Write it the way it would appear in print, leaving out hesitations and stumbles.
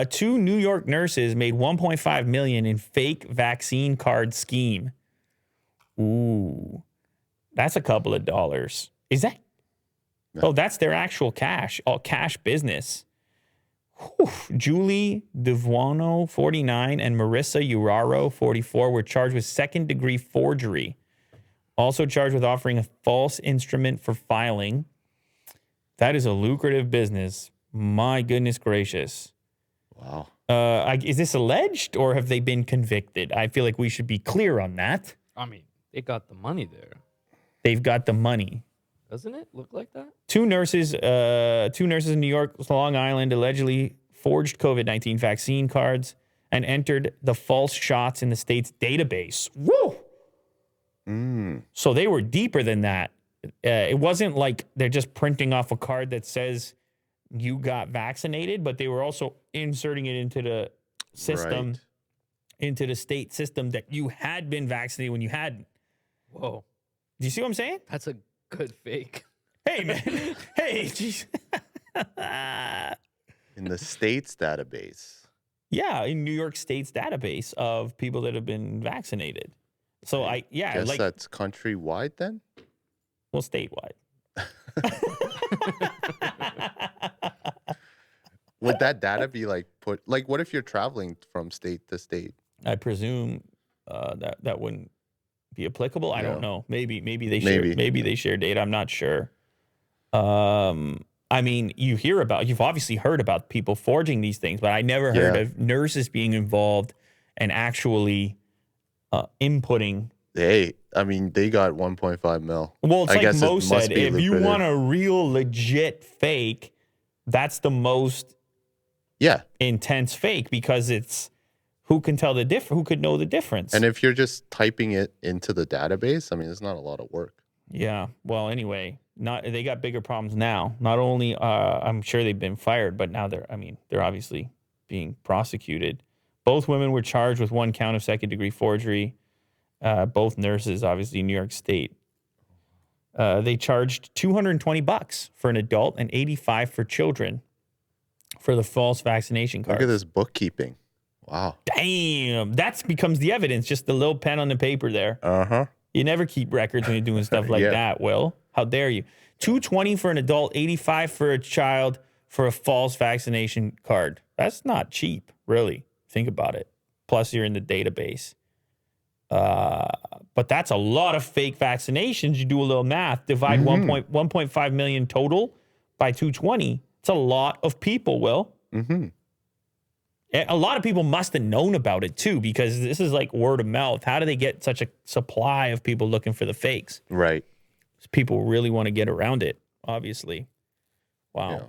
Two New York nurses made 1.5 million in fake vaccine card scheme. Ooh, that's a couple of dollars. Is that? Oh, that's their actual cash. Oh, cash business. Whew. Julie Devuano, 49, and Marissa Uraro, 44, were charged with second-degree forgery. Also charged with offering a false instrument for filing. That is a lucrative business. My goodness gracious. Wow. Is this alleged or have they been convicted? I feel like we should be clear on that. I mean, they got the money there. They've got the money. Doesn't it look like that? Two nurses in New York, Long Island, allegedly forged COVID-19 vaccine cards and entered the false shots in the state's database. Woo! So they were deeper than that. It wasn't like they're just printing off a card that says you got vaccinated, but they were also inserting it into the system, into the state system that you had been vaccinated when you hadn't. Whoa. Do you see what I'm saying? That's a good fake. Hey, man. Hey, geez. In the state's database. Yeah, in New York State's database of people that have been vaccinated. So Guess that's countrywide then? Well, statewide. Would that data be what if you're traveling from state to state? I presume that wouldn't be applicable. I don't know. Maybe they share data. I'm not sure. I mean, you've obviously heard about people forging these things, but I never heard of nurses being involved and actually inputting. Hey, I mean, they got 1.5 mil. Well, it's like Mo said, if you want a real legit fake, that's the most intense fake because it's who can tell the difference, who could know the difference. And if you're just typing it into the database, I mean, it's not a lot of work. Yeah. Well, anyway, they got bigger problems now. Not only I'm sure they've been fired, but now they're obviously being prosecuted. Both women were charged with one count of second-degree forgery. Both nurses, obviously, in New York State. They charged $220 for an adult and $85 for children for the false vaccination cards. Look at this bookkeeping. Wow. Damn. That becomes the evidence, just the little pen on the paper there. Uh-huh. You never keep records when you're doing stuff like that, Will. How dare you? $220 for an adult, $85 for a child for a false vaccination card. That's not cheap, really. Think about it. Plus, you're in the database. But that's a lot of fake vaccinations. You do a little math, divide 1.5 million total by 220. It's a lot of people, Will. Mm-hmm. A lot of people must have known about it, too, because this is like word of mouth. How do they get such a supply of people looking for the fakes? Right. People really want to get around it, obviously. Wow. Yeah.